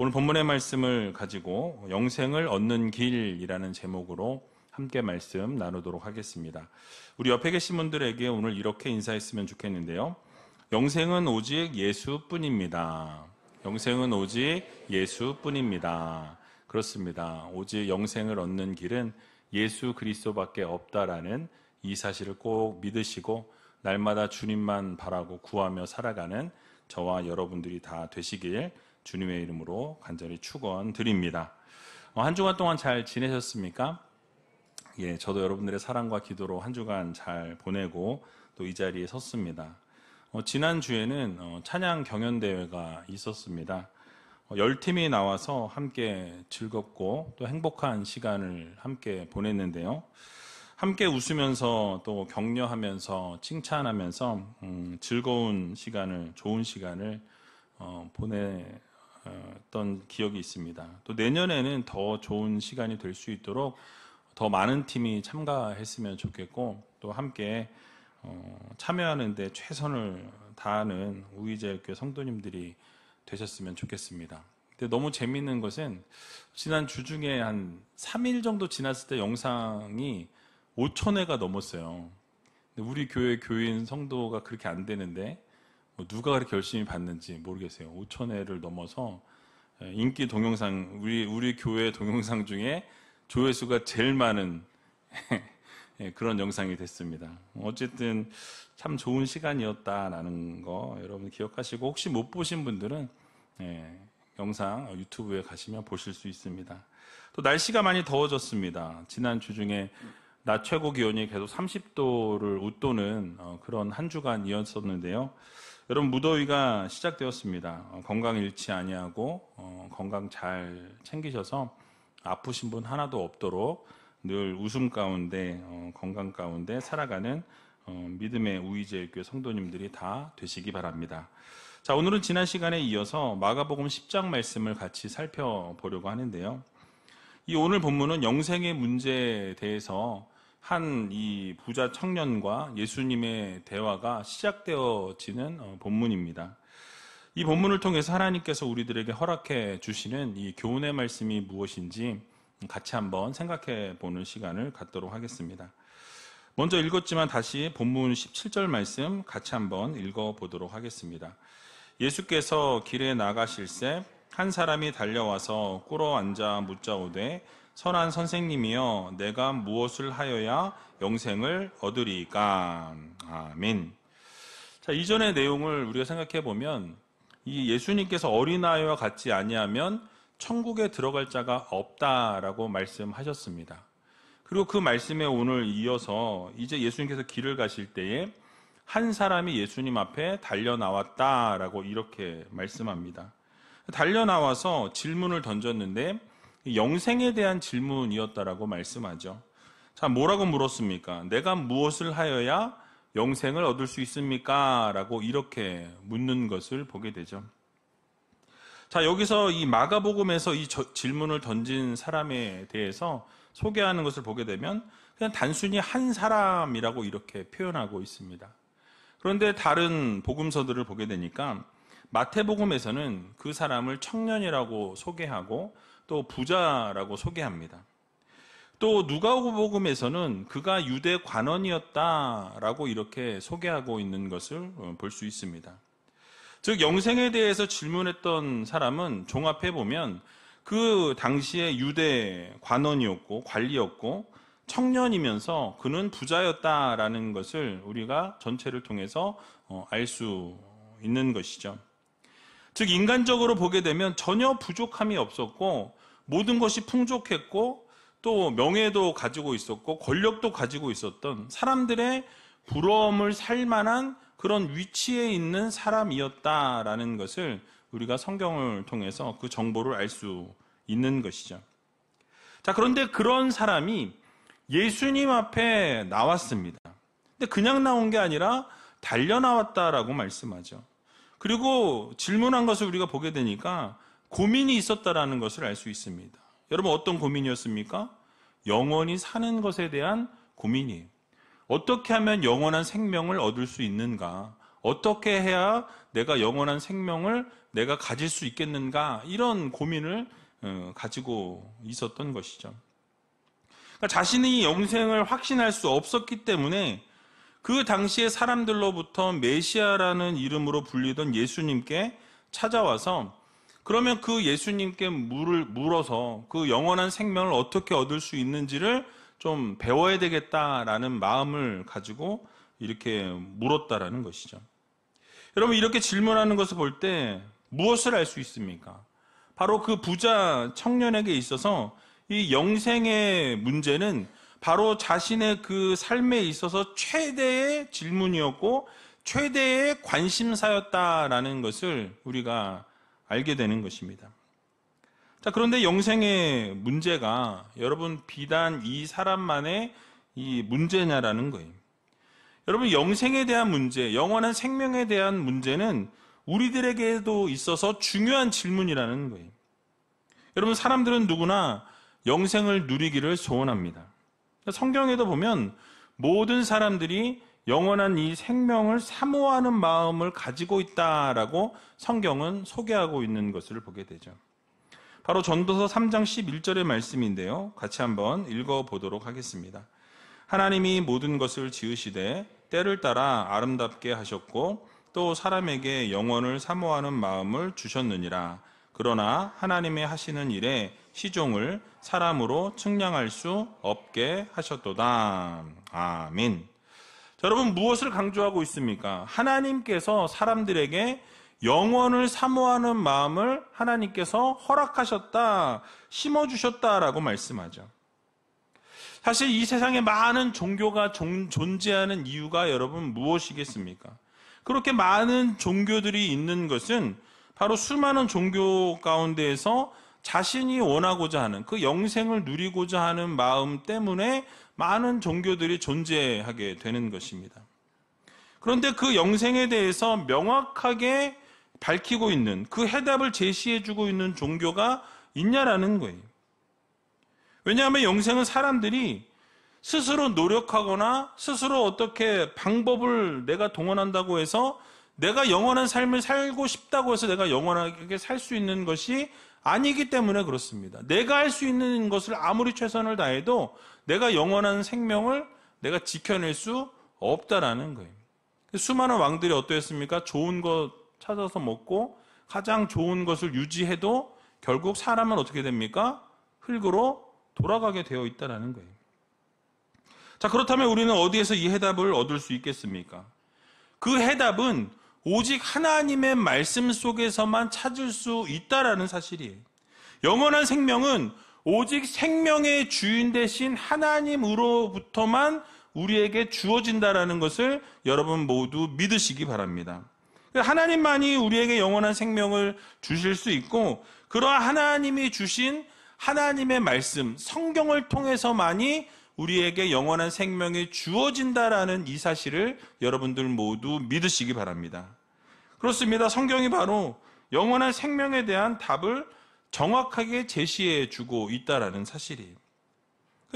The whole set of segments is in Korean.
오늘 본문의 말씀을 가지고 영생을 얻는 길이라는 제목으로 함께 말씀 나누도록 하겠습니다. 우리 옆에 계신 분들에게 오늘 이렇게 인사했으면 좋겠는데요. 영생은 오직 예수뿐입니다. 영생은 오직 예수뿐입니다. 그렇습니다. 오직 영생을 얻는 길은 예수 그리스도밖에 없다라는 이 사실을 꼭 믿으시고 날마다 주님만 바라고 구하며 살아가는 저와 여러분들이 다 되시길 주님의 이름으로 간절히 축원드립니다. 한 주간 동안 잘 지내셨습니까? 예, 저도 여러분들의 사랑과 기도로 한 주간 잘 보내고 또 이 자리에 섰습니다. 지난주에는 찬양 경연대회가 있었습니다. 10팀이 나와서 함께 즐겁고 또 행복한 시간을 함께 보냈는데요. 함께 웃으면서 또 격려하면서 칭찬하면서 즐거운 시간을, 좋은 시간을 보냈던 기억이 있습니다. 또 내년에는 더 좋은 시간이 될 수 있도록 더 많은 팀이 참가했으면 좋겠고 또 함께 참여하는 데 최선을 다하는 우리제일교회 성도님들이 되셨으면 좋겠습니다. 근데 너무 재미있는 것은 지난 주 중에 한 3일 정도 지났을 때 영상이 5,000회가 넘었어요. 근데 우리 교회 교인 성도가 그렇게 안 되는데 누가 그렇게 열심히 봤는지 모르겠어요. 5,000회를 넘어서 인기 동영상, 우리 교회 동영상 중에 조회수가 제일 많은 그런 영상이 됐습니다. 어쨌든 참 좋은 시간이었다라는 거 여러분 기억하시고 혹시 못 보신 분들은 영상 유튜브에 가시면 보실 수 있습니다. 또 날씨가 많이 더워졌습니다. 지난 주 중에 낮 최고 기온이 계속 30도를 웃도는 그런 한 주간이었었는데요. 여러분 무더위가 시작되었습니다. 건강 잃지 아니하고 건강 잘 챙기셔서 아프신 분 하나도 없도록 늘 웃음 가운데 건강 가운데 살아가는 믿음의 우이제일교회 성도님들이 다 되시기 바랍니다. 자, 오늘은 지난 시간에 이어서 마가복음 10장 말씀을 같이 살펴보려고 하는데요. 이 오늘 본문은 영생의 문제에 대해서 한 이 부자 청년과 예수님의 대화가 시작되어지는 본문입니다. 이 본문을 통해서 하나님께서 우리들에게 허락해 주시는 이 교훈의 말씀이 무엇인지 같이 한번 생각해 보는 시간을 갖도록 하겠습니다. 먼저 읽었지만 다시 본문 17절 말씀 같이 한번 읽어보도록 하겠습니다. 예수께서 길에 나가실새 한 사람이 달려와서 꿇어 앉아 묻자오되 선한 선생님이여 내가 무엇을 하여야 영생을 얻으리이까? 아멘. 자, 이전의 내용을 우리가 생각해 보면 이 예수님께서 어린아이와 같지 아니하면 천국에 들어갈 자가 없다라고 말씀하셨습니다. 그리고 그 말씀에 오늘 이어서 이제 예수님께서 길을 가실 때에 한 사람이 예수님 앞에 달려나왔다라고 이렇게 말씀합니다. 달려나와서 질문을 던졌는데 영생에 대한 질문이었다라고 말씀하죠. 자, 뭐라고 물었습니까? 내가 무엇을 하여야 영생을 얻을 수 있습니까? 라고 이렇게 묻는 것을 보게 되죠. 자, 여기서 이 마가복음에서 이 질문을 던진 사람에 대해서 소개하는 것을 보게 되면 그냥 단순히 한 사람이라고 이렇게 표현하고 있습니다. 그런데 다른 복음서들을 보게 되니까 마태복음에서는 그 사람을 청년이라고 소개하고 또 부자라고 소개합니다. 또 누가복음에서는 그가 유대 관원이었다라고 이렇게 소개하고 있는 것을 볼 수 있습니다. 즉 영생에 대해서 질문했던 사람은 종합해 보면 그 당시에 유대 관원이었고 관리였고 청년이면서 그는 부자였다라는 것을 우리가 전체를 통해서 알 수 있는 것이죠. 즉 인간적으로 보게 되면 전혀 부족함이 없었고 모든 것이 풍족했고 또 명예도 가지고 있었고 권력도 가지고 있었던 사람들의 부러움을 살 만한 그런 위치에 있는 사람이었다라는 것을 우리가 성경을 통해서 그 정보를 알 수 있는 것이죠. 자, 그런데 그런 사람이 예수님 앞에 나왔습니다. 근데 그냥 나온 게 아니라 달려 나왔다라고 말씀하죠. 그리고 질문한 것을 우리가 보게 되니까 고민이 있었다라는 것을 알 수 있습니다. 여러분 어떤 고민이었습니까? 영원히 사는 것에 대한 고민이에요. 어떻게 하면 영원한 생명을 얻을 수 있는가? 어떻게 해야 내가 영원한 생명을 내가 가질 수 있겠는가, 이런 고민을 가지고 있었던 것이죠. 그러니까 자신이 영생을 확신할 수 없었기 때문에 그 당시에 사람들로부터 메시아라는 이름으로 불리던 예수님께 찾아와서 그러면 그 예수님께 물어서 그 영원한 생명을 어떻게 얻을 수 있는지를 좀 배워야 되겠다라는 마음을 가지고 이렇게 물었다라는 것이죠. 여러분, 이렇게 질문하는 것을 볼 때 무엇을 알 수 있습니까? 바로 그 부자 청년에게 있어서 이 영생의 문제는 바로 자신의 그 삶에 있어서 최대의 질문이었고 최대의 관심사였다라는 것을 우리가 알게 되는 것입니다. 자, 그런데 영생의 문제가 여러분 비단 이 사람만의 이 문제냐라는 거예요. 여러분, 영생에 대한 문제, 영원한 생명에 대한 문제는 우리들에게도 있어서 중요한 질문이라는 거예요. 여러분, 사람들은 누구나 영생을 누리기를 소원합니다. 성경에도 보면 모든 사람들이 영원한 이 생명을 사모하는 마음을 가지고 있다라고 성경은 소개하고 있는 것을 보게 되죠. 바로 전도서 3장 11절의 말씀인데요. 같이 한번 읽어보도록 하겠습니다. 하나님이 모든 것을 지으시되 때를 따라 아름답게 하셨고 또 사람에게 영원을 사모하는 마음을 주셨느니라. 그러나 하나님의 하시는 일에 시종을 사람으로 측량할 수 없게 하셨도다. 아멘. 자, 여러분, 무엇을 강조하고 있습니까? 하나님께서 사람들에게 영원을 사모하는 마음을 하나님께서 허락하셨다, 심어주셨다라고 말씀하죠. 사실 이 세상에 많은 종교가 존재하는 이유가 여러분 무엇이겠습니까? 그렇게 많은 종교들이 있는 것은 바로 수많은 종교 가운데에서 자신이 원하고자 하는 그 영생을 누리고자 하는 마음 때문에 많은 종교들이 존재하게 되는 것입니다. 그런데 그 영생에 대해서 명확하게 밝히고 있는, 그 해답을 제시해주고 있는 종교가 있냐라는 거예요. 왜냐하면 영생은 사람들이 스스로 노력하거나 스스로 어떻게 방법을 내가 동원한다고 해서 내가 영원한 삶을 살고 싶다고 해서 내가 영원하게 살 수 있는 것이 아니기 때문에 그렇습니다. 내가 할 수 있는 것을 아무리 최선을 다해도 내가 영원한 생명을 내가 지켜낼 수 없다라는 거예요. 수많은 왕들이 어떠했습니까? 좋은 것 찾아서 먹고 가장 좋은 것을 유지해도 결국 사람은 어떻게 됩니까? 흙으로 돌아가게 되어 있다는 거예요. 자, 그렇다면 우리는 어디에서 이 해답을 얻을 수 있겠습니까? 그 해답은 오직 하나님의 말씀 속에서만 찾을 수 있다라는 사실이에요. 영원한 생명은 오직 생명의 주인 되신 하나님으로부터만 우리에게 주어진다라는 것을 여러분 모두 믿으시기 바랍니다. 하나님만이 우리에게 영원한 생명을 주실 수 있고, 그러한 하나님이 주신 하나님의 말씀, 성경을 통해서만이 우리에게 영원한 생명이 주어진다라는 이 사실을 여러분들 모두 믿으시기 바랍니다. 그렇습니다. 성경이 바로 영원한 생명에 대한 답을 정확하게 제시해 주고 있다라는 사실이에요.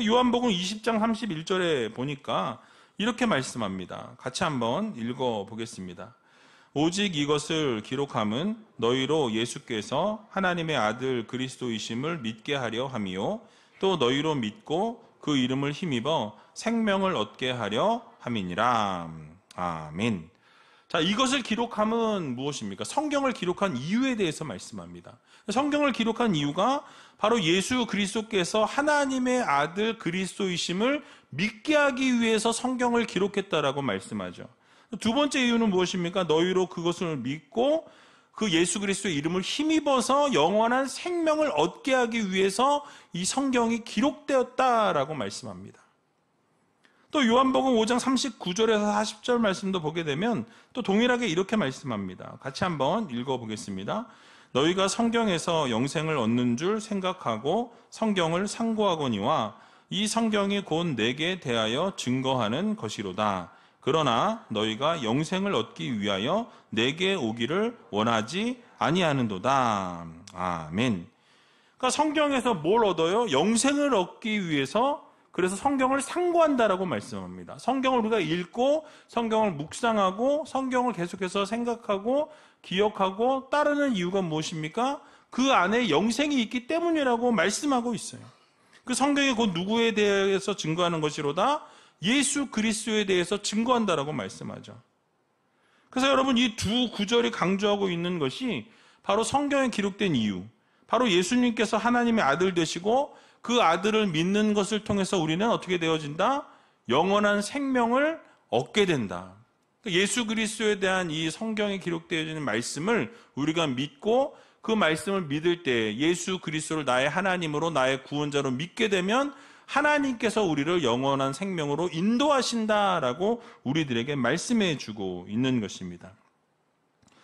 요한복음 20장 31절에 보니까 이렇게 말씀합니다. 같이 한번 읽어보겠습니다. 오직 이것을 기록함은 너희로 예수께서 하나님의 아들 그리스도이심을 믿게 하려 함이요 또 너희로 믿고 그 이름을 힘입어 생명을 얻게 하려 함이니라. 아멘. 자, 이것을 기록함은 무엇입니까? 성경을 기록한 이유에 대해서 말씀합니다. 성경을 기록한 이유가 바로 예수 그리스도께서 하나님의 아들 그리스도이심을 믿게 하기 위해서 성경을 기록했다라고 말씀하죠. 두 번째 이유는 무엇입니까? 너희로 그것을 믿고 그 예수 그리스도의 이름을 힘입어서 영원한 생명을 얻게 하기 위해서 이 성경이 기록되었다라고 말씀합니다. 또 요한복음 5장 39절에서 40절 말씀도 보게 되면 또 동일하게 이렇게 말씀합니다. 같이 한번 읽어보겠습니다. 너희가 성경에서 영생을 얻는 줄 생각하고 성경을 상고하거니와 이 성경이 곧 내게 대하여 증거하는 것이로다. 그러나 너희가 영생을 얻기 위하여 내게 오기를 원하지 아니하는도다. 아멘. 그러니까 성경에서 뭘 얻어요? 영생을 얻기 위해서 그래서 성경을 상고한다라고 말씀합니다. 성경을 우리가 읽고 성경을 묵상하고 성경을 계속해서 생각하고 기억하고 따르는 이유가 무엇입니까? 그 안에 영생이 있기 때문이라고 말씀하고 있어요. 그 성경이 곧 누구에 대해서 증거하는 것이로다? 예수 그리스도에 대해서 증거한다라고 말씀하죠. 그래서 여러분, 이 두 구절이 강조하고 있는 것이 바로 성경에 기록된 이유, 바로 예수님께서 하나님의 아들 되시고 그 아들을 믿는 것을 통해서 우리는 어떻게 되어진다? 영원한 생명을 얻게 된다. 예수 그리스도에 대한 이 성경에 기록되어지는 말씀을 우리가 믿고 그 말씀을 믿을 때 예수 그리스도를 나의 하나님으로 나의 구원자로 믿게 되면 하나님께서 우리를 영원한 생명으로 인도하신다라고 우리들에게 말씀해 주고 있는 것입니다.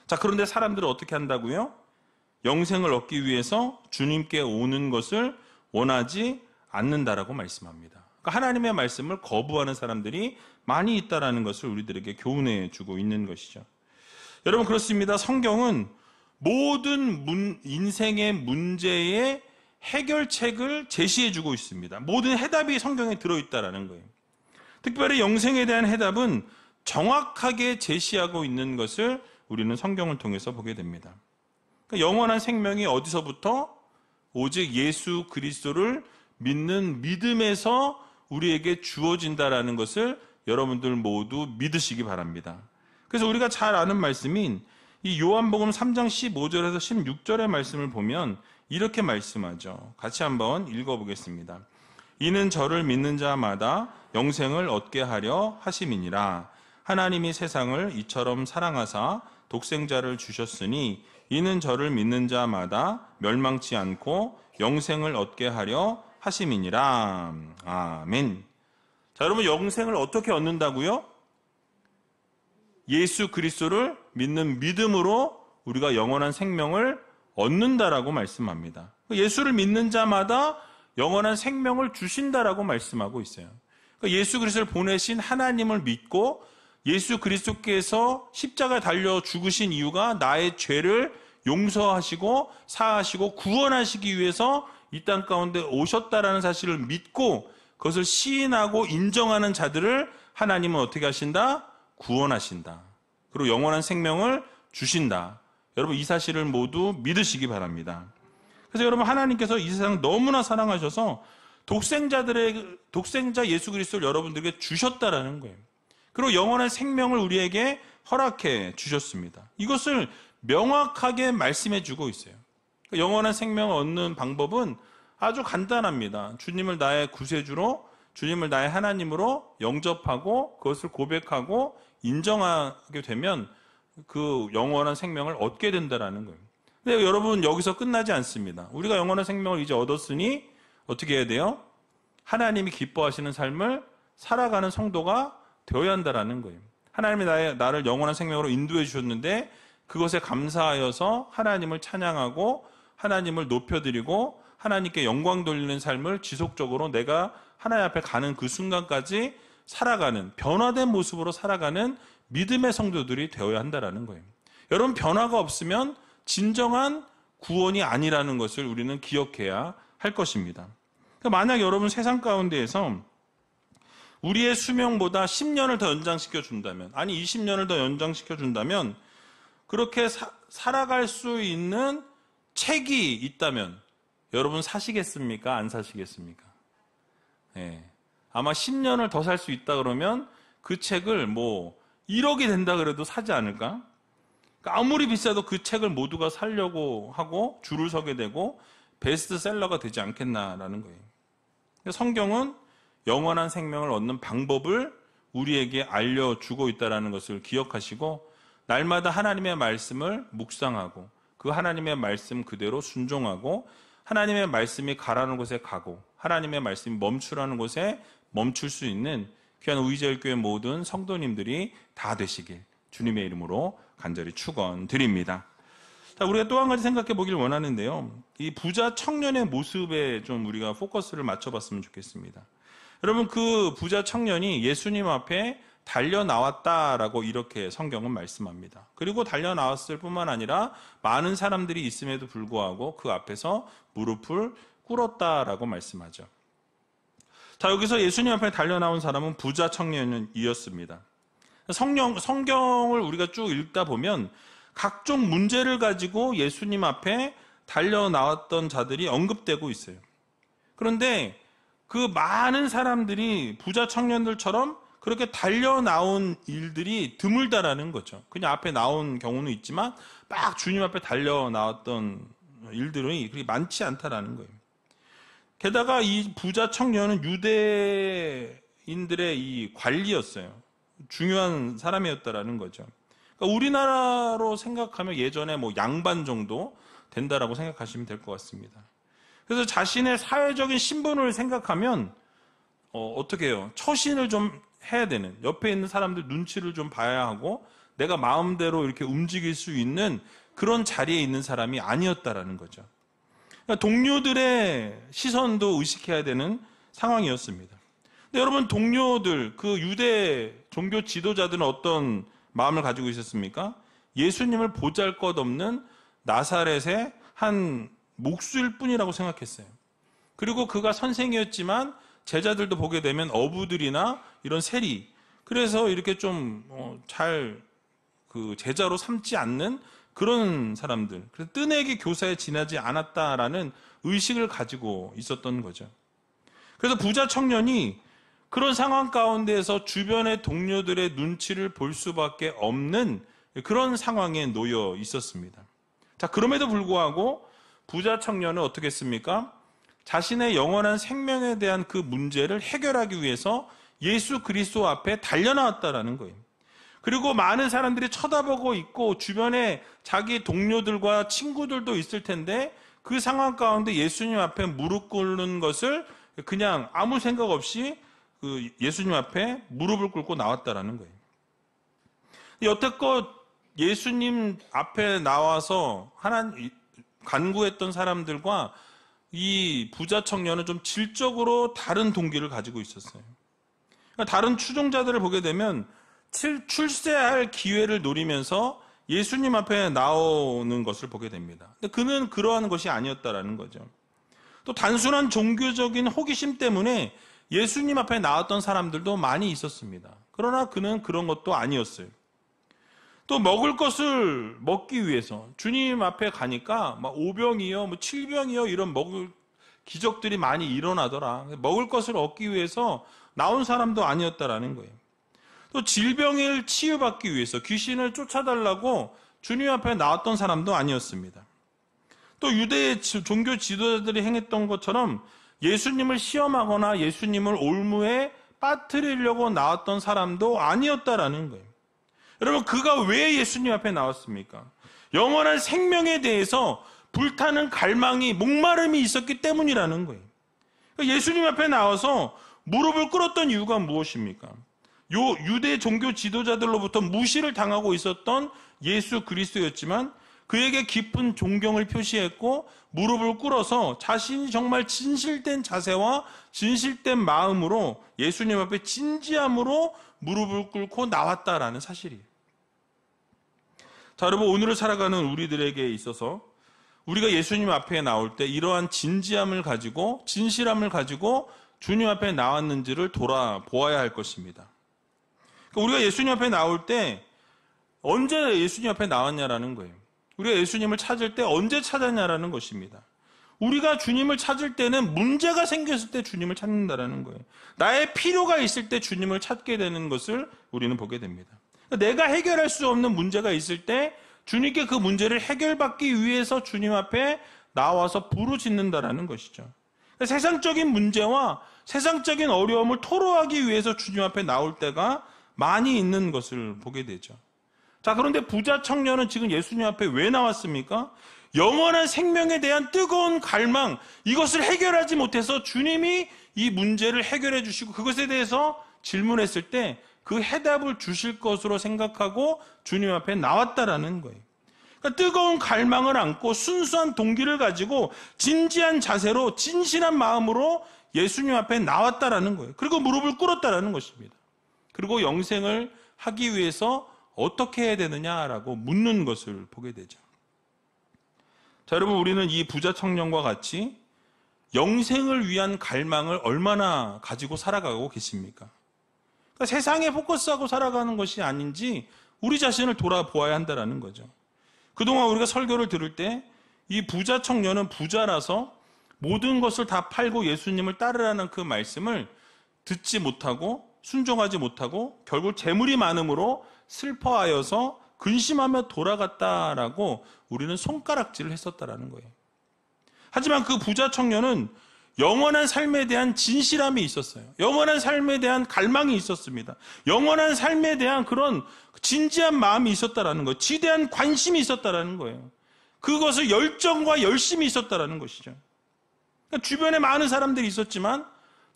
자, 그런데 사람들은 어떻게 한다고요? 영생을 얻기 위해서 주님께 오는 것을 원하지 않는다라고 말씀합니다. 그러니까 하나님의 말씀을 거부하는 사람들이 많이 있다라는 것을 우리들에게 교훈해 주고 있는 것이죠. 여러분, 그렇습니다. 성경은 모든 인생의 문제의 해결책을 제시해 주고 있습니다. 모든 해답이 성경에 들어있다라는 거예요. 특별히 영생에 대한 해답은 정확하게 제시하고 있는 것을 우리는 성경을 통해서 보게 됩니다. 그러니까 영원한 생명이 어디서부터? 오직 예수 그리스도를 믿는 믿음에서 우리에게 주어진다라는 것을 여러분들 모두 믿으시기 바랍니다. 그래서 우리가 잘 아는 말씀인 이 요한복음 3장 15절에서 16절의 말씀을 보면 이렇게 말씀하죠. 같이 한번 읽어보겠습니다. 이는 저를 믿는 자마다 영생을 얻게 하려 하심이니라. 하나님이 세상을 이처럼 사랑하사 독생자를 주셨으니 이는 저를 믿는 자마다 멸망치 않고 영생을 얻게 하려 하심이니라. 아멘. 자, 여러분, 영생을 어떻게 얻는다고요? 예수 그리스도를 믿는 믿음으로 우리가 영원한 생명을 얻는다라고 말씀합니다. 예수를 믿는 자마다 영원한 생명을 주신다라고 말씀하고 있어요. 예수 그리스도를 보내신 하나님을 믿고 예수 그리스도께서 십자가에 달려 죽으신 이유가 나의 죄를 용서하시고 사하시고 구원하시기 위해서 이 땅 가운데 오셨다라는 사실을 믿고 그것을 시인하고 인정하는 자들을 하나님은 어떻게 하신다? 구원하신다. 그리고 영원한 생명을 주신다. 여러분, 이 사실을 모두 믿으시기 바랍니다. 그래서 여러분, 하나님께서 이 세상을 너무나 사랑하셔서 독생자 예수 그리스도를 여러분들에게 주셨다라는 거예요. 그리고 영원한 생명을 우리에게 허락해 주셨습니다. 이것을 명확하게 말씀해 주고 있어요. 영원한 생명을 얻는 방법은 아주 간단합니다. 주님을 나의 구세주로, 주님을 나의 하나님으로 영접하고 그것을 고백하고 인정하게 되면 그 영원한 생명을 얻게 된다라는 거예요. 근데 여러분, 여기서 끝나지 않습니다. 우리가 영원한 생명을 이제 얻었으니 어떻게 해야 돼요? 하나님이 기뻐하시는 삶을 살아가는 성도가 되어야 한다라는 거예요. 하나님이 나를 영원한 생명으로 인도해 주셨는데 그것에 감사하여서 하나님을 찬양하고 하나님을 높여드리고 하나님께 영광 돌리는 삶을 지속적으로 내가 하나님 앞에 가는 그 순간까지 살아가는, 변화된 모습으로 살아가는 믿음의 성도들이 되어야 한다라는 거예요. 여러분, 변화가 없으면 진정한 구원이 아니라는 것을 우리는 기억해야 할 것입니다. 그러니까 만약 여러분 세상 가운데에서 우리의 수명보다 10년을 더 연장시켜 준다면, 아니 20년을 더 연장시켜 준다면 그렇게 살아갈 수 있는 책이 있다면 여러분 사시겠습니까? 안 사시겠습니까? 네. 아마 10년을 더 살 수 있다 그러면 그 책을 1억이 된다 그래도 사지 않을까? 그러니까 아무리 비싸도 그 책을 모두가 사려고 하고 줄을 서게 되고 베스트셀러가 되지 않겠나라는 거예요. 성경은 영원한 생명을 얻는 방법을 우리에게 알려주고 있다는 것을 기억하시고 날마다 하나님의 말씀을 묵상하고 그 하나님의 말씀 그대로 순종하고 하나님의 말씀이 가라는 곳에 가고 하나님의 말씀이 멈추라는 곳에 멈출 수 있는 귀한 우이제일교회 모든 성도님들이 다 되시길 주님의 이름으로 간절히 축원드립니다. 자, 우리가 또 한 가지 생각해 보길 원하는데요. 이 부자 청년의 모습에 좀 우리가 포커스를 맞춰봤으면 좋겠습니다. 여러분, 그 부자 청년이 예수님 앞에 달려 나왔다라고 이렇게 성경은 말씀합니다. 그리고 달려 나왔을 뿐만 아니라 많은 사람들이 있음에도 불구하고 그 앞에서 무릎을 꿇었다라고 말씀하죠. 자, 여기서 예수님 앞에 달려나온 사람은 부자 청년이었습니다. 성경을 우리가 쭉 읽다 보면 각종 문제를 가지고 예수님 앞에 달려나왔던 자들이 언급되고 있어요. 그런데 그 많은 사람들이 부자 청년들처럼 그렇게 달려나온 일들이 드물다라는 거죠. 그냥 앞에 나온 경우는 있지만 막 주님 앞에 달려나왔던 일들이 그렇게 많지 않다라는 거예요. 게다가 이 부자 청년은 유대인들의 이 관리였어요. 중요한 사람이었다라는 거죠. 그러니까 우리나라로 생각하면 예전에 뭐 양반 정도 된다라고 생각하시면 될 것 같습니다. 그래서 자신의 사회적인 신분을 생각하면 어떻게 해요? 처신을 좀 해야 되는, 옆에 있는 사람들 눈치를 좀 봐야 하고 내가 마음대로 이렇게 움직일 수 있는 그런 자리에 있는 사람이 아니었다라는 거죠. 그러니까 동료들의 시선도 의식해야 되는 상황이었습니다. 근데 여러분, 동료들, 그 유대 종교 지도자들은 어떤 마음을 가지고 있었습니까? 예수님을 보잘것없는 나사렛의 한 목수일 뿐이라고 생각했어요. 그리고 그가 선생이었지만 제자들도 보게 되면 어부들이나 이런 세리, 그래서 이렇게 좀 잘 그 제자로 삼지 않는 그런 사람들, 그래서 뜨내기 교사에 지나지 않았다라는 의식을 가지고 있었던 거죠. 그래서 부자 청년이 그런 상황 가운데에서 주변의 동료들의 눈치를 볼 수밖에 없는 그런 상황에 놓여 있었습니다. 자, 그럼에도 불구하고 부자 청년은 어떻게 했습니까? 자신의 영원한 생명에 대한 그 문제를 해결하기 위해서 예수 그리스도 앞에 달려나왔다라는 거예요. 그리고 많은 사람들이 쳐다보고 있고 주변에 자기 동료들과 친구들도 있을 텐데 그 상황 가운데 예수님 앞에 무릎 꿇는 것을 그냥 아무 생각 없이 그 예수님 앞에 무릎을 꿇고 나왔다라는 거예요. 여태껏 예수님 앞에 나와서 간구했던 사람들과 이 부자 청년은 좀 질적으로 다른 동기를 가지고 있었어요. 그러니까 다른 추종자들을 보게 되면 출세할 기회를 노리면서 예수님 앞에 나오는 것을 보게 됩니다. 근데 그는 그러한 것이 아니었다라는 거죠. 또 단순한 종교적인 호기심 때문에 예수님 앞에 나왔던 사람들도 많이 있었습니다. 그러나 그는 그런 것도 아니었어요. 또 먹을 것을 먹기 위해서 주님 앞에 가니까 막 5병이요, 7병이요 이런 먹을 기적들이 많이 일어나더라. 먹을 것을 얻기 위해서 나온 사람도 아니었다라는 거예요. 또 질병을 치유받기 위해서 귀신을 쫓아달라고 주님 앞에 나왔던 사람도 아니었습니다. 또 유대의 종교 지도자들이 행했던 것처럼 예수님을 시험하거나 예수님을 올무에 빠뜨리려고 나왔던 사람도 아니었다라는 거예요. 여러분, 그가 왜 예수님 앞에 나왔습니까? 영원한 생명에 대해서 불타는 갈망이, 목마름이 있었기 때문이라는 거예요. 예수님 앞에 나와서 무릎을 꿇었던 이유가 무엇입니까? 유대 종교 지도자들로부터 무시를 당하고 있었던 예수 그리스도였지만 그에게 깊은 존경을 표시했고 무릎을 꿇어서 자신이 정말 진실된 자세와 진실된 마음으로 예수님 앞에 진지함으로 무릎을 꿇고 나왔다라는 사실이에요. 자, 여러분, 오늘을 살아가는 우리들에게 있어서 우리가 예수님 앞에 나올 때 이러한 진지함을 가지고 진실함을 가지고 주님 앞에 나왔는지를 돌아보아야 할 것입니다. 우리가 예수님 앞에 나올 때 언제 예수님 앞에 나왔냐라는 거예요. 우리가 예수님을 찾을 때 언제 찾았냐라는 것입니다. 우리가 주님을 찾을 때는 문제가 생겼을 때 주님을 찾는다라는 거예요. 나의 필요가 있을 때 주님을 찾게 되는 것을 우리는 보게 됩니다. 내가 해결할 수 없는 문제가 있을 때 주님께 그 문제를 해결받기 위해서 주님 앞에 나와서 부르짖는다라는 것이죠. 세상적인 문제와 세상적인 어려움을 토로하기 위해서 주님 앞에 나올 때가 많이 있는 것을 보게 되죠. 자, 그런데 부자 청년은 지금 예수님 앞에 왜 나왔습니까? 영원한 생명에 대한 뜨거운 갈망, 이것을 해결하지 못해서 주님이 이 문제를 해결해 주시고 그것에 대해서 질문했을 때 그 해답을 주실 것으로 생각하고 주님 앞에 나왔다라는 거예요. 그러니까 뜨거운 갈망을 안고 순수한 동기를 가지고 진지한 자세로 진실한 마음으로 예수님 앞에 나왔다라는 거예요. 그리고 무릎을 꿇었다라는 것입니다. 그리고 영생을 하기 위해서 어떻게 해야 되느냐라고 묻는 것을 보게 되죠. 자, 여러분, 우리는 이 부자 청년과 같이 영생을 위한 갈망을 얼마나 가지고 살아가고 계십니까? 그러니까 세상에 포커스하고 살아가는 것이 아닌지 우리 자신을 돌아보아야 한다는 거죠. 그동안 우리가 설교를 들을 때 이 부자 청년은 부자라서 모든 것을 다 팔고 예수님을 따르라는 그 말씀을 듣지 못하고 순종하지 못하고 결국 재물이 많음으로 슬퍼하여서 근심하며 돌아갔다라고 우리는 손가락질을 했었다라는 거예요. 하지만 그 부자 청년은 영원한 삶에 대한 진실함이 있었어요. 영원한 삶에 대한 갈망이 있었습니다. 영원한 삶에 대한 그런 진지한 마음이 있었다라는 거예요. 지대한 관심이 있었다라는 거예요. 그것을 열정과 열심이 있었다라는 것이죠. 그러니까 주변에 많은 사람들이 있었지만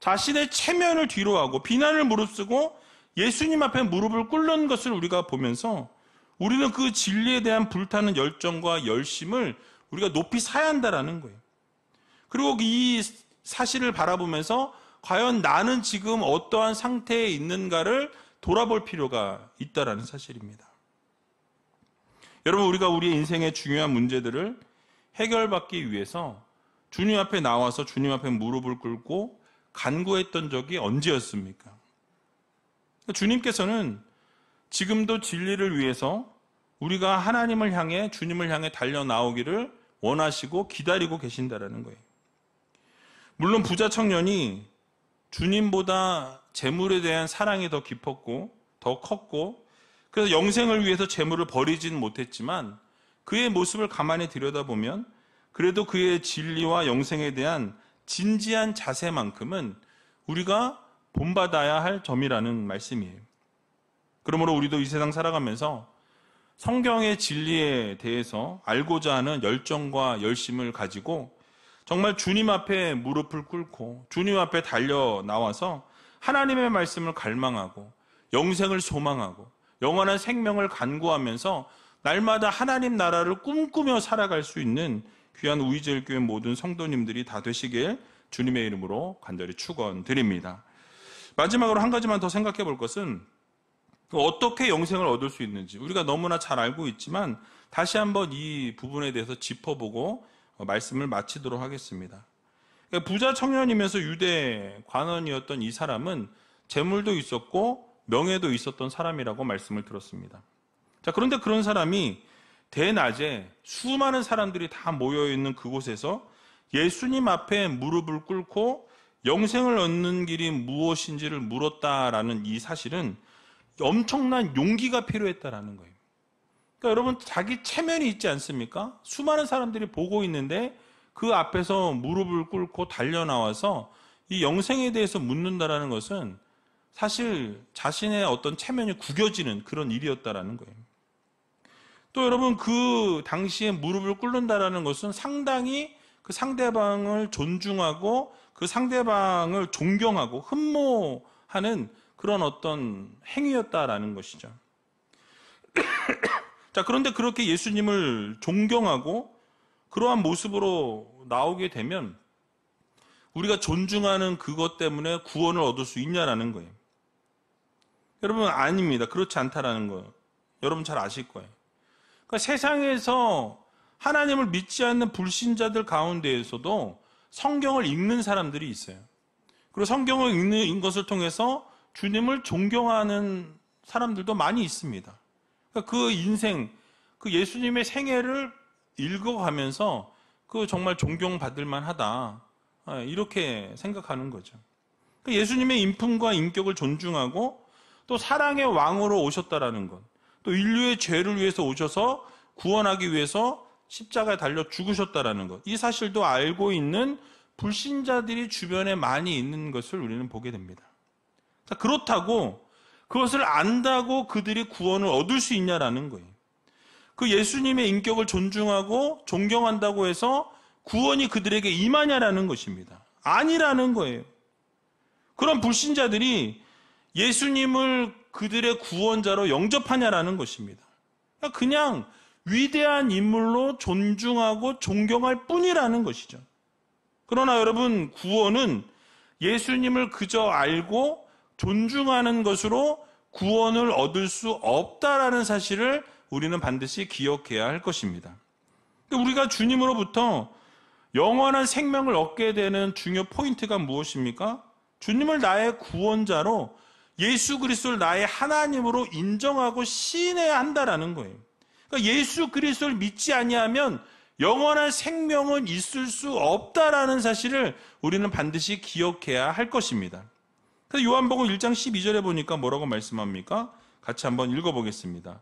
자신의 체면을 뒤로하고 비난을 무릅쓰고 예수님 앞에 무릎을 꿇는 것을 우리가 보면서 우리는 그 진리에 대한 불타는 열정과 열심을 우리가 높이 사야 한다라는 거예요. 그리고 이 사실을 바라보면서 과연 나는 지금 어떠한 상태에 있는가를 돌아볼 필요가 있다라는 사실입니다. 여러분, 우리가 우리의 인생의 중요한 문제들을 해결받기 위해서 주님 앞에 나와서 주님 앞에 무릎을 꿇고 간구했던 적이 언제였습니까? 주님께서는 지금도 진리를 위해서 우리가 하나님을 향해 주님을 향해 달려나오기를 원하시고 기다리고 계신다라는 거예요. 물론 부자 청년이 주님보다 재물에 대한 사랑이 더 깊었고 더 컸고 그래서 영생을 위해서 재물을 버리지는 못했지만 그의 모습을 가만히 들여다보면 그래도 그의 진리와 영생에 대한 진지한 자세만큼은 우리가 본받아야 할 점이라는 말씀이에요. 그러므로 우리도 이 세상 살아가면서 성경의 진리에 대해서 알고자 하는 열정과 열심을 가지고 정말 주님 앞에 무릎을 꿇고 주님 앞에 달려 나와서 하나님의 말씀을 갈망하고 영생을 소망하고 영원한 생명을 간구하면서 날마다 하나님 나라를 꿈꾸며 살아갈 수 있는 귀한 우이제일교회 모든 성도님들이 다 되시길 주님의 이름으로 간절히 축원드립니다. 마지막으로 한 가지만 더 생각해 볼 것은 어떻게 영생을 얻을 수 있는지 우리가 너무나 잘 알고 있지만 다시 한번 이 부분에 대해서 짚어보고 말씀을 마치도록 하겠습니다. 부자 청년이면서 유대 관원이었던 이 사람은 재물도 있었고 명예도 있었던 사람이라고 말씀을 들었습니다. 자, 그런데 그런 사람이 대낮에 수많은 사람들이 다 모여있는 그곳에서 예수님 앞에 무릎을 꿇고 영생을 얻는 길이 무엇인지를 물었다라는 이 사실은 엄청난 용기가 필요했다라는 거예요. 그러니까 여러분, 자기 체면이 있지 않습니까? 수많은 사람들이 보고 있는데 그 앞에서 무릎을 꿇고 달려나와서 이 영생에 대해서 묻는다라는 것은 사실 자신의 어떤 체면이 구겨지는 그런 일이었다라는 거예요. 또 여러분, 그 당시에 무릎을 꿇는다라는 것은 상당히 그 상대방을 존중하고 그 상대방을 존경하고 흠모하는 그런 어떤 행위였다라는 것이죠. 자, 그런데 그렇게 예수님을 존경하고 그러한 모습으로 나오게 되면 우리가 존중하는 그것 때문에 구원을 얻을 수 있냐라는 거예요. 여러분, 아닙니다. 그렇지 않다라는 거 여러분 잘 아실 거예요. 그러니까 세상에서 하나님을 믿지 않는 불신자들 가운데에서도 성경을 읽는 사람들이 있어요. 그리고 성경을 읽는 것을 통해서 주님을 존경하는 사람들도 많이 있습니다. 그러니까 그 인생, 그 예수님의 생애를 읽어가면서 그 정말 존경받을 만하다, 이렇게 생각하는 거죠. 그러니까 예수님의 인품과 인격을 존중하고 또 사랑의 왕으로 오셨다라는 것, 또 인류의 죄를 위해서 오셔서 구원하기 위해서 십자가에 달려 죽으셨다라는 것, 이 사실도 알고 있는 불신자들이 주변에 많이 있는 것을 우리는 보게 됩니다. 자, 그렇다고 그것을 안다고 그들이 구원을 얻을 수 있냐라는 거예요. 그 예수님의 인격을 존중하고 존경한다고 해서 구원이 그들에게 임하냐라는 것입니다. 아니라는 거예요. 그런 불신자들이 예수님을 그들의 구원자로 영접하냐라는 것입니다. 그냥 위대한 인물로 존중하고 존경할 뿐이라는 것이죠. 그러나 여러분, 구원은 예수님을 그저 알고 존중하는 것으로 구원을 얻을 수 없다라는 사실을 우리는 반드시 기억해야 할 것입니다. 우리가 주님으로부터 영원한 생명을 얻게 되는 중요 포인트가 무엇입니까? 주님을 나의 구원자로, 예수 그리스도를 나의 하나님으로 인정하고 시인해야 한다라는 거예요. 그러니까 예수 그리스도를 믿지 아니하면 영원한 생명은 있을 수 없다라는 사실을 우리는 반드시 기억해야 할 것입니다. 그래서 요한복음 1장 12절에 보니까 뭐라고 말씀합니까? 같이 한번 읽어보겠습니다.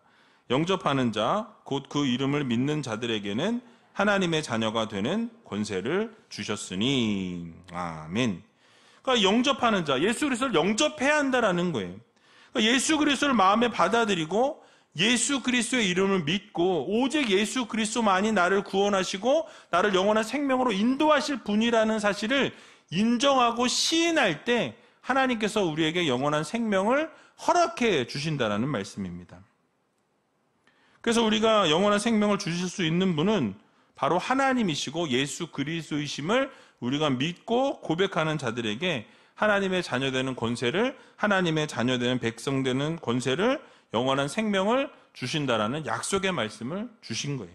영접하는 자, 곧 그 이름을 믿는 자들에게는 하나님의 자녀가 되는 권세를 주셨으니. 아멘. 그러니까 영접하는 자, 예수 그리스도를 영접해야 한다라는 거예요. 그러니까 예수 그리스도를 마음에 받아들이고 예수 그리스도의 이름을 믿고 오직 예수 그리스도만이 나를 구원하시고 나를 영원한 생명으로 인도하실 분이라는 사실을 인정하고 시인할 때 하나님께서 우리에게 영원한 생명을 허락해 주신다는 말씀입니다. 그래서 우리가 영원한 생명을 주실 수 있는 분은 바로 하나님이시고 예수 그리스도이심을 우리가 믿고 고백하는 자들에게 하나님의 자녀되는 권세를, 하나님의 자녀되는 백성되는 권세를, 영원한 생명을 주신다라는 약속의 말씀을 주신 거예요.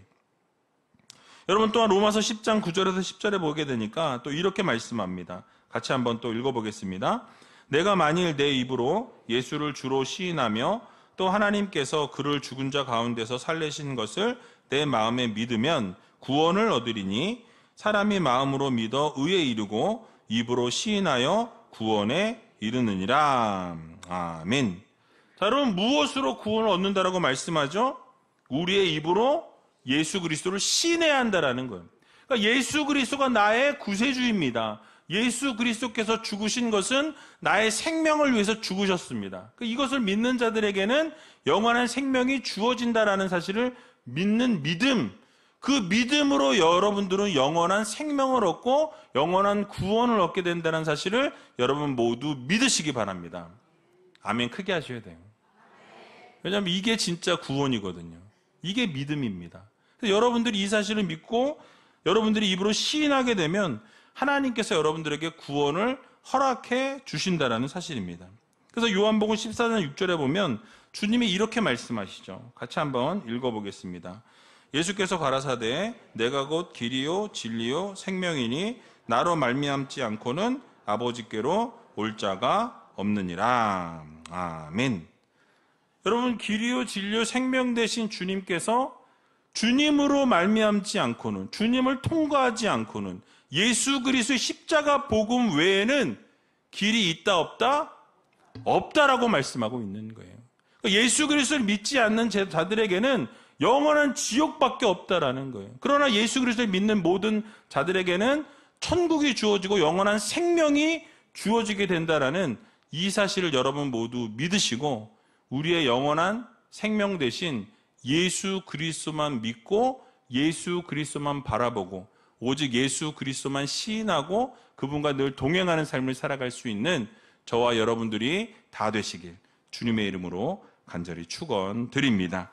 여러분 또한 로마서 10장 9절에서 10절에 보게 되니까 또 이렇게 말씀합니다. 같이 한번 또 읽어보겠습니다. 내가 만일 내 입으로 예수를 주로 시인하며 또 하나님께서 그를 죽은 자 가운데서 살리신 것을 내 마음에 믿으면 구원을 얻으리니 사람이 마음으로 믿어 의에 이르고 입으로 시인하여 구원에 이르느니라. 아멘. 자, 여러분 무엇으로 구원을 얻는다라고 말씀하죠? 우리의 입으로 예수 그리스도를 시인해야 한다라는 거예요. 그러니까 예수 그리스도가 나의 구세주입니다. 예수 그리스도께서 죽으신 것은 나의 생명을 위해서 죽으셨습니다. 이것을 믿는 자들에게는 영원한 생명이 주어진다라는 사실을 믿는 믿음, 그 믿음으로 여러분들은 영원한 생명을 얻고 영원한 구원을 얻게 된다는 사실을 여러분 모두 믿으시기 바랍니다. 아멘 크게 하셔야 돼요. 왜냐하면 이게 진짜 구원이거든요. 이게 믿음입니다. 그래서 여러분들이 이 사실을 믿고 여러분들이 입으로 시인하게 되면 하나님께서 여러분들에게 구원을 허락해 주신다는 사실입니다. 그래서 요한복음 14장 6절에 보면 주님이 이렇게 말씀하시죠. 같이 한번 읽어보겠습니다. 예수께서 가라사대 내가 곧 길이요 진리요 생명이니 나로 말미암지 않고는 아버지께로 올 자가 없느니라. 아멘. 여러분 길이요 진리요 생명 되신 주님께서 주님으로 말미암지 않고는, 주님을 통과하지 않고는 예수 그리스도의 십자가 복음 외에는 길이 있다 없다? 없다라고 말씀하고 있는 거예요. 예수 그리스도를 믿지 않는 자들에게는 영원한 지옥밖에 없다라는 거예요. 그러나 예수 그리스도를 믿는 모든 자들에게는 천국이 주어지고 영원한 생명이 주어지게 된다라는 이 사실을 여러분 모두 믿으시고 우리의 영원한 생명 대신 예수 그리스도만 믿고 예수 그리스도만 바라보고 오직 예수 그리스도만 시인하고 그분과 늘 동행하는 삶을 살아갈 수 있는 저와 여러분들이 다 되시길 주님의 이름으로 간절히 축원드립니다.